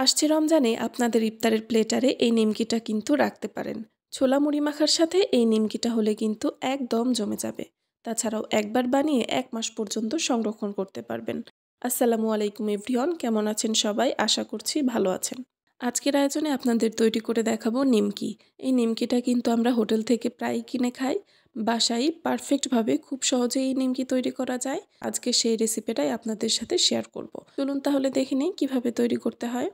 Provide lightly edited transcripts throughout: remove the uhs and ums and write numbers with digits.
আসছে রমজানে আপনাদের ইফতারের প্লেটারে এই নিমকিটা কিন্তু রাখতে পারেন। ছোলা মুড়ি মাখার সাথে এই নিমকিটা হলে কিন্তু একদম জমে যাবে। তাছাড়াও একবার বানিয়ে ১ মাস পর্যন্ত সংরক্ষণ করতে পারবেন। আসসালামু আলাইকুম এভরিওয়ান, কেমন আছেন সবাই? আশা করছি ভালো আছেন। আজকের আয়োজনে আপনাদের তৈরি করে দেখাবো নিমকি। এই নিমকিটা কিন্তু আমরা হোটেল থেকে প্রায়ই কিনে খাই। বাসায় পারফেক্টভাবে খুব সহজেই এই নিমকি তৈরি করা যায়। আজকে সেই রেসিপিটাই আপনাদের সাথে শেয়ার করব। চলুন তাহলে দেখে নিই কিভাবে তৈরি করতে হয়।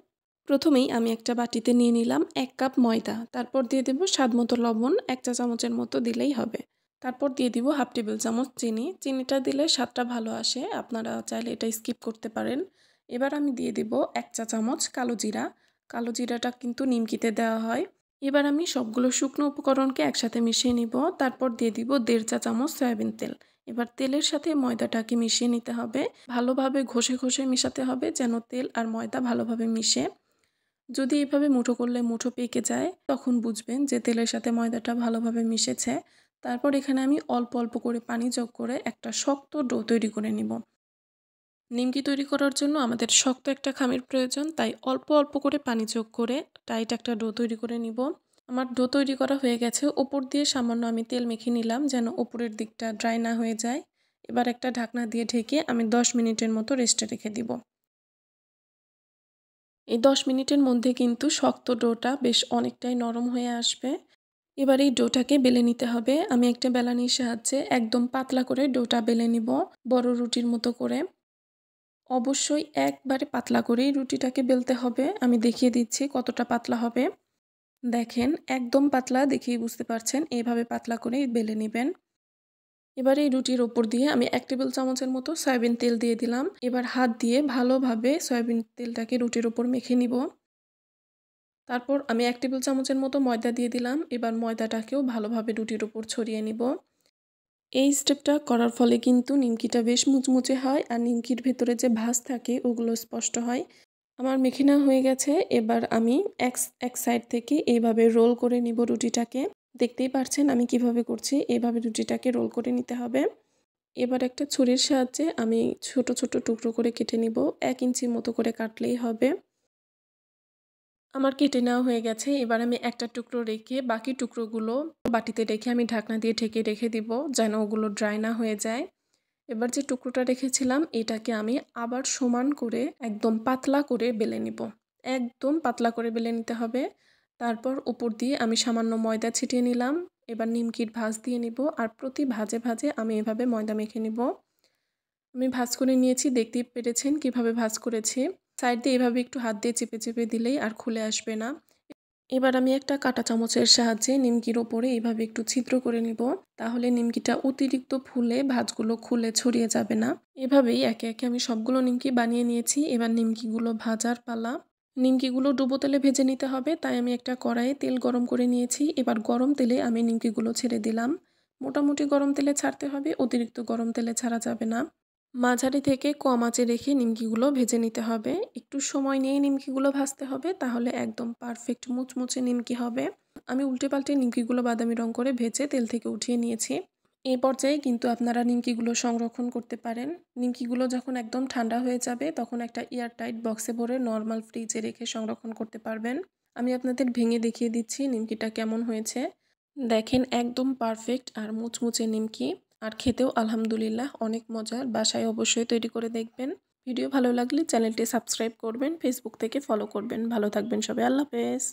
প্রথমেই আমি একটা বাটিতে নিয়ে নিলাম ১ কাপ ময়দা, তারপর দিয়ে দেব স্বাদমতো লবণ ১ চা চামচের মতো দিলেই হবে। তারপর দিয়ে দিব 1/2 টেবিল চামচ চিনি। চিনিটা দিলে স্বাদটা ভালো আসে, আপনারা চাইলে এটা স্কিপ করতে পারেন। এবার আমি দিয়ে দিব ১ চা চামচ কালো জিরা। কালো জিরাটা কিন্তু নিমকিতে দেওয়া হয়। এবার আমি সবগুলো শুকনো উপকরণকে একসাথে মিশিয়ে নিব। তারপর দিয়ে দিব ১.৫ চা চামচ সয়াবিন তেল। এবার তেলের সাথে ময়দাটাকে মিশিয়ে নিতে হবে। ভালোভাবে ঘষে ঘষে মেশাতে হবে যেন তেল আর ময়দা ভালোভাবে মিশে। যদি এভাবে মুঠো করলে মুঠো পেকে যায়, তখন বুঝবেন যে তেলের সাথে ময়দাটা ভালোভাবে মিশেছে। তারপর এখানে আমি অল্প অল্প করে পানি যোগ করে একটা শক্ত ডো তৈরি করে নিব। নিমকি তৈরি করার জন্য আমাদের শক্ত একটা খামির প্রয়োজন, তাই অল্প অল্প করে পানি যোগ করে টাইট একটা ডো তৈরি করে নিব। আমার ডো তৈরি করা হয়ে গেছে। ওপর দিয়ে সামান্য আমি তেল মেখে নিলাম যেন ওপরের দিকটা ড্রাই না হয়ে যায়। এবার একটা ঢাকনা দিয়ে ঢেকে আমি ১০ মিনিটের মতো রেস্টে রেখে দিব। এই ১০ মিনিটের মধ্যে কিন্তু শক্ত ডোটা বেশ অনেকটাই নরম হয়ে আসবে। এবার এই ডোটাকে বেলে নিতে হবে। আমি একটা বেলানির সাহায্যে একদম পাতলা করে ডোটা বেলে নিব, বড় রুটির মতো করে। অবশ্যই একবারে পাতলা করেই রুটিটাকে বেলতে হবে। আমি দেখিয়ে দিচ্ছি কতটা পাতলা হবে। দেখেন একদম পাতলা, দেখেই বুঝতে পারছেন। এভাবে পাতলা করেই বেলে নেবেন। এবার এই রুটির ওপর দিয়ে আমি ১ টেবিল চামচের মতো সয়াবিন তেল দিয়ে দিলাম। এবার হাত দিয়ে ভালোভাবে সয়াবিন তেলটাকে রুটির ওপর মেখে নিব। তারপর আমি ১ টেবিল চামচের মতো ময়দা দিয়ে দিলাম। এবার ময়দাটাকেও ভালোভাবে রুটির ওপর ছড়িয়ে নিব। এই স্টেপটা করার ফলে কিন্তু নিমকিটা বেশ মুচমুচে হয় আর নিমকির ভেতরে যে ভাঁজ থাকে ওগুলো স্পষ্ট হয়। আমার মেখে নেওয়া হয়ে গেছে। এবার আমি এক সাইড থেকে এইভাবে রোল করে নিব রুটিটাকে। দেখতেই পারছেন আমি কিভাবে করছি। এভাবে রুটিটাকে রোল করে নিতে হবে। এবার একটা ছুরির সাহায্যে আমি ছোট ছোট টুকরো করে কেটে নিব। ১ ইঞ্চি মতো করে কাটলেই হবে। আমার কেটে নেওয়া হয়ে গেছে। এবার আমি একটা টুকরো রেখে বাকি টুকরোগুলো বাটিতে রেখে আমি ঢাকনা দিয়ে ঢেকে রেখে দিব যেন ওগুলো ড্রাই না হয়ে যায়। এবার যে টুকরোটা রেখেছিলাম এটাকে আমি আবার সমান করে একদম পাতলা করে বেলে নিব। একদম পাতলা করে বেলে নিতে হবে। তারপর উপর দিয়ে আমি সামান্য ময়দা ছিটিয়ে নিলাম। এবার নিমকির ভাঁজ দিয়ে নিব আর প্রতি ভাঁজে ভাঁজে আমি এভাবে ময়দা মেখে নিব। আমি ভাঁজ করে নিয়েছি, দেখতেই পেরেছেন কিভাবে ভাঁজ করেছি। সাইড দিয়ে এভাবে একটু হাত দিয়ে চেপে চেপে দিলেই আর খুলে আসবে না। এবার আমি একটা কাঁটা চামচের সাহায্যে নিমকির ওপরে এইভাবে একটু ছিদ্র করে নিব। তাহলে নিমকিটা অতিরিক্ত ফুলে ভাঁজগুলো খুলে ছড়িয়ে যাবে না। এভাবেই একে একে আমি সবগুলো নিমকি বানিয়ে নিয়েছি। এবার নিমকিগুলো ভাজার পালা। নিমকিগুলো ডুবো তেলে ভেজে নিতে হবে, তাই আমি একটা কড়াইয়ে তেল গরম করে নিয়েছি। এবার গরম তেলে আমি নিমকিগুলো ছেড়ে দিলাম। মোটামুটি গরম তেলে ছাড়তে হবে, অতিরিক্ত গরম তেলে ছাড়া যাবে না। মাঝারি থেকে কম আঁচে রেখে নিমকিগুলো ভেজে নিতে হবে। একটু সময় নিয়েই নিমকিগুলো ভাজতে হবে, তাহলে একদম পারফেক্ট মুচমুচে নিমকি হবে। আমি উল্টে পাল্টে নিমকিগুলো বাদামি রং করে ভেজে তেল থেকে উঠিয়ে নিয়েছি। এই পর্যায়ে কিন্তু আপনারা নিমকিগুলো সংরক্ষণ করতে পারেন। নিমকিগুলো যখন একদম ঠান্ডা হয়ে যাবে তখন একটা এয়ারটাইট বক্সে ভরে নর্মাল ফ্রিজে রেখে সংরক্ষণ করতে পারবেন। আমি আপনাদের ভেঙে দেখিয়ে দিচ্ছি নিমকিটা কেমন হয়েছে। দেখেন একদম পারফেক্ট আর মুচমুচে নিমকি, আর খেতেও আলহামদুলিল্লাহ অনেক মজার। বাসায় অবশ্যই তৈরি করে দেখবেন। ভিডিও ভালো লাগলে চ্যানেলটি সাবস্ক্রাইব করবেন, ফেসবুক থেকে ফলো করবেন। ভালো থাকবেন সবাই, আল্লাহ হাফেজ।